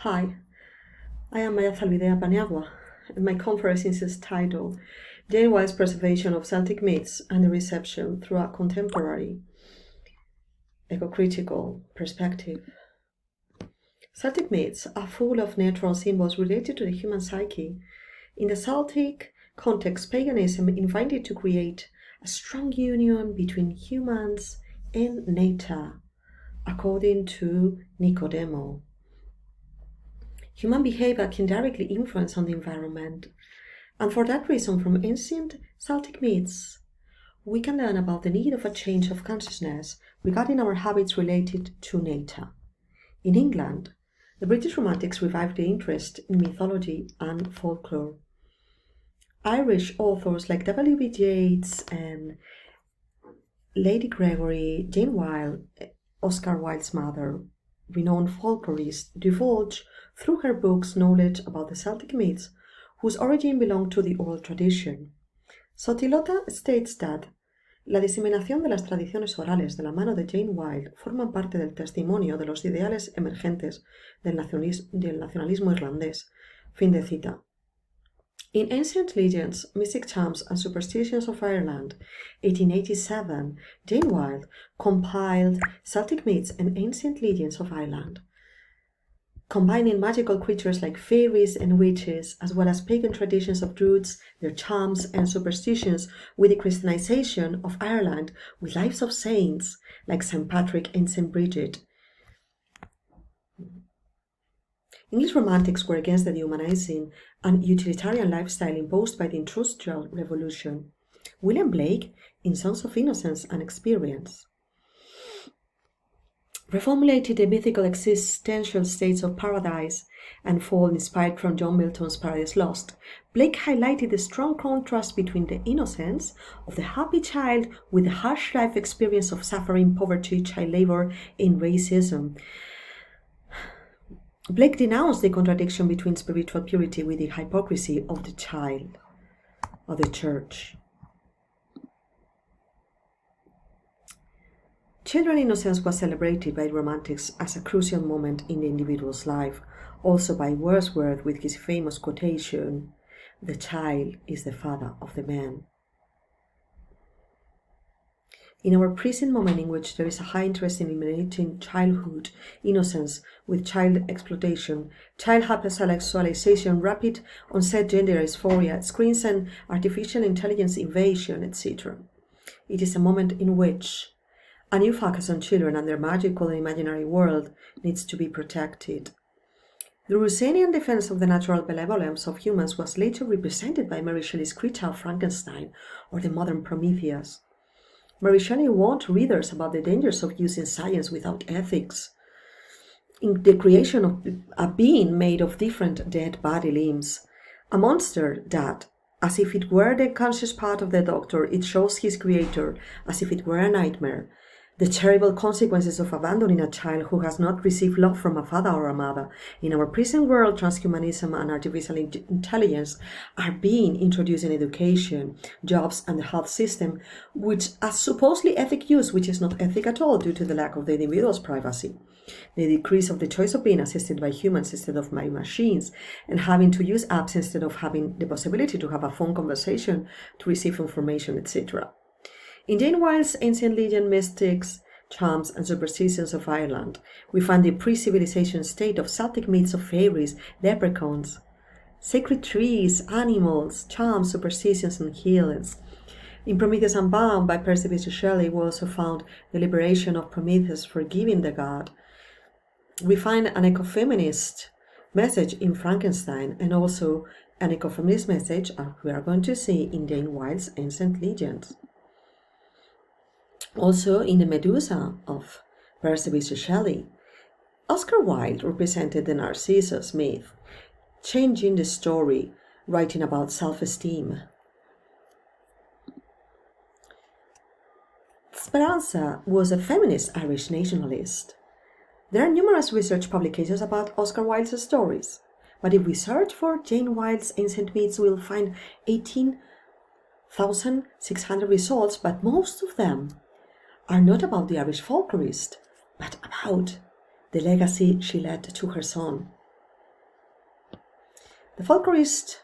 Hi, I am Zalbidea Paniagua, and my conference is titled Jane Wilde's Preservation of Celtic Myths and the Reception Through a Contemporary Ecocritical Perspective. Celtic myths are full of natural symbols related to the human psyche. In the Celtic context, paganism invited to create a strong union between humans and nature, according to Nicodemo. Human behavior can directly influence on the environment, and for that reason, from ancient Celtic myths, we can learn about the need of a change of consciousness regarding our habits related to nature. In England, the British Romantics revived the interest in mythology and folklore. Irish authors like W.B. Yeats and Lady Gregory, Jane Wilde, Oscar Wilde's mother, renowned folklorist, divulge through her books knowledge about the Celtic myths whose origin belonged to the oral tradition. Sotilota states that la diseminación de las tradiciones orales de la mano de Jane Wilde forman parte del testimonio de los ideales emergentes del nacionalismo irlandés. Fin de cita. In Ancient Legends, Mystic Charms and Superstitions of Ireland, 1887, Jane Wilde compiled Celtic myths and ancient legends of Ireland, combining magical creatures like fairies and witches, as well as pagan traditions of druids, their charms and superstitions, with the Christianization of Ireland with lives of saints like St. Patrick and St. Bridget. English Romantics were against the dehumanizing and utilitarian lifestyle imposed by the Industrial Revolution. William Blake, in Songs of Innocence and Experience, reformulated the mythical existential states of paradise and fall inspired from John Milton's Paradise Lost. Blake highlighted the strong contrast between the innocence of the happy child with the harsh life experience of suffering, poverty, child labor, and racism. Blake denounced the contradiction between spiritual purity with the hypocrisy of the child, of the church. Children's innocence was celebrated by Romantics as a crucial moment in the individual's life, also by Wordsworth with his famous quotation, "The child is the father of the man." In our present moment, in which there is a high interest in eliminating childhood innocence with child exploitation, child hypersexualization, rapid onset gender dysphoria, screens and artificial intelligence invasion, etc., it is a moment in which a new focus on children and their magical and imaginary world needs to be protected. The Rusenian defense of the natural benevolence of humans was later represented by Mary Shelley's creature Frankenstein or the modern Prometheus. Mary Shelley warned readers about the dangers of using science without ethics, in the creation of a being made of different dead body limbs, a monster that, as if it were the conscious part of the doctor, it shows his creator as if it were a nightmare. The terrible consequences of abandoning a child who has not received love from a father or a mother. In our present world, transhumanism and artificial intelligence are being introduced in education, jobs, and the health system, which are supposedly ethic use, which is not ethic at all due to the lack of the individual's privacy. The decrease of the choice of being assisted by humans instead of by machines, and having to use apps instead of having the possibility to have a phone conversation to receive information, etc. In Jane Wilde's Ancient Legend, Mystics, Charms, and Superstitions of Ireland, we find the pre-civilization state of Celtic myths of fairies, leprechauns, sacred trees, animals, charms, superstitions, and healings. In Prometheus Unbound by Percy Bysshe Shelley, we also found the liberation of Prometheus forgiving the god. We find an ecofeminist message in Frankenstein and also an ecofeminist message, as we are going to see, in Jane Wilde's Ancient Legends. Also, in the Medusa of Percy Bysshe Shelley, Oscar Wilde represented the Narcissus myth, changing the story, writing about self-esteem. Speranza was a feminist Irish nationalist. There are numerous research publications about Oscar Wilde's stories, but if we search for Jane Wilde's ancient myths, we'll find 18,600 results, but most of them are not about the Irish folklorist, but about the legacy she left to her son. The folklorist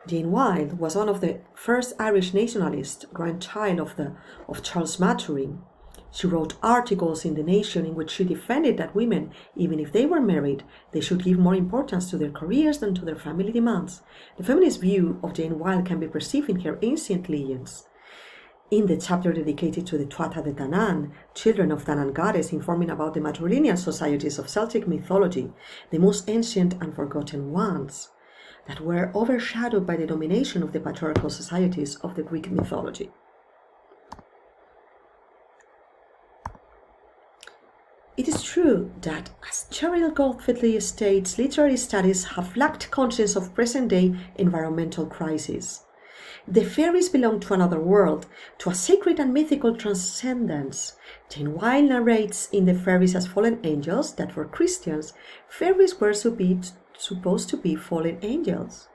Jane Wilde was one of the first Irish nationalists, grandchild of Charles Maturin. She wrote articles in The Nation in which she defended that women, even if they were married, they should give more importance to their careers than to their family demands. The feminist view of Jane Wilde can be perceived in her ancient legends. In the chapter dedicated to the Tuatha de Danann, children of Danann goddess, informing about the matrilineal societies of Celtic mythology, the most ancient and forgotten ones, that were overshadowed by the domination of the patriarchal societies of the Greek mythology. It is true that, as Cheryl Goldfetley states, literary studies have lacked conscience of present-day environmental crises. The fairies belong to another world, to a sacred and mythical transcendence. Jane Wilde narrates in the fairies as fallen angels that for Christians, fairies were supposed to be fallen angels.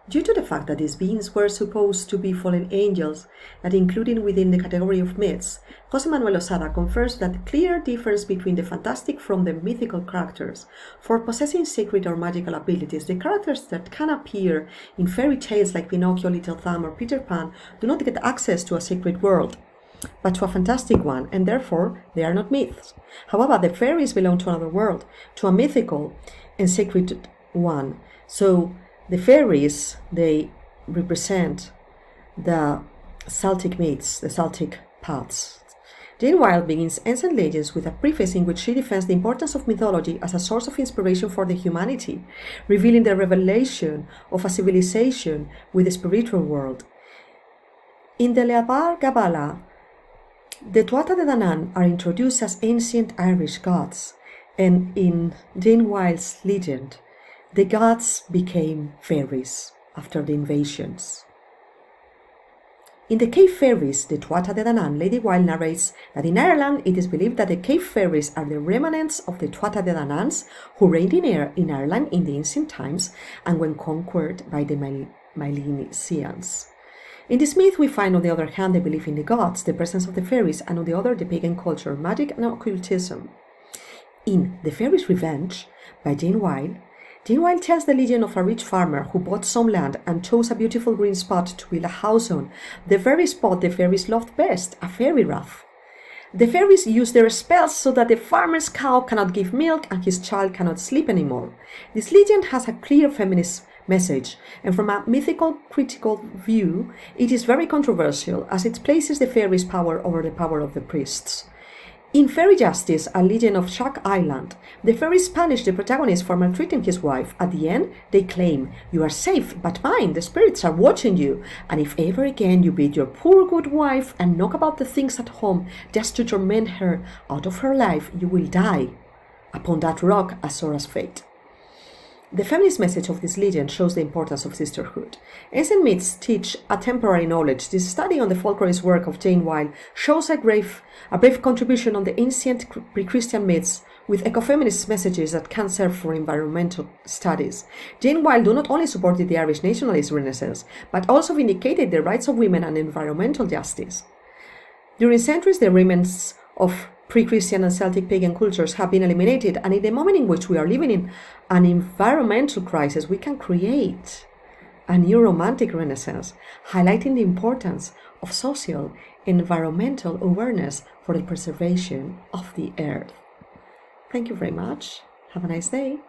Due to the fact that these beings were supposed to be fallen angels, that included within the category of myths, José Manuel Osada confers that clear difference between the fantastic from the mythical characters. For possessing sacred or magical abilities, the characters that can appear in fairy tales like Pinocchio, Little Thumb, or Peter Pan do not get access to a sacred world, but to a fantastic one, and therefore they are not myths. However, the fairies belong to another world, to a mythical and sacred one. So the fairies, they represent the Celtic myths, the Celtic paths. Jane Wilde begins Ancient Legends with a preface in which she defends the importance of mythology as a source of inspiration for the humanity, revealing the revelation of a civilization with the spiritual world. In the Leabhar Gabala, the Tuatha de Danann are introduced as ancient Irish gods, and in Jane Wilde's legend, the gods became fairies after the invasions. In the Cave Fairies, the Tuatha de Danann, Lady Wilde narrates that in Ireland it is believed that the Cave Fairies are the remnants of the Tuatha de Dananns who reigned in Ireland in the ancient times and when conquered by the Milesians. In this myth we find on the other hand the belief in the gods, the presence of the fairies, and on the other the pagan culture, magic and occultism. In The Fairies' Revenge by Jane Wilde tells the legend of a rich farmer who bought some land and chose a beautiful green spot to build a house on, the very spot the fairies loved best, a fairy rath. The fairies use their spells so that the farmer's cow cannot give milk and his child cannot sleep anymore. This legend has a clear feminist message, and from a mythical critical view, it is very controversial as it places the fairies' power over the power of the priests. In Fairy Justice, a legend of Shark Island, the fairies punish the protagonist for maltreating his wife. At the end, they claim, "You are safe, but mind, the spirits are watching you, and if ever again you beat your poor good wife and knock about the things at home just to torment her out of her life, you will die upon that rock as sore as fate." The feminist message of this legend shows the importance of sisterhood. Ancient myths teach a temporary knowledge. This study on the folklorist work of Jane Wilde shows a brave contribution on the ancient pre-Christian myths with ecofeminist messages that can serve for environmental studies. Jane Wilde not only supported the Irish nationalist renaissance, but also vindicated the rights of women and environmental justice. During centuries, the remnants of pre-Christian and Celtic pagan cultures have been eliminated, and in the moment in which we are living in an environmental crisis, we can create a new romantic renaissance, highlighting the importance of social and environmental awareness for the preservation of the earth. Thank you very much. Have a nice day.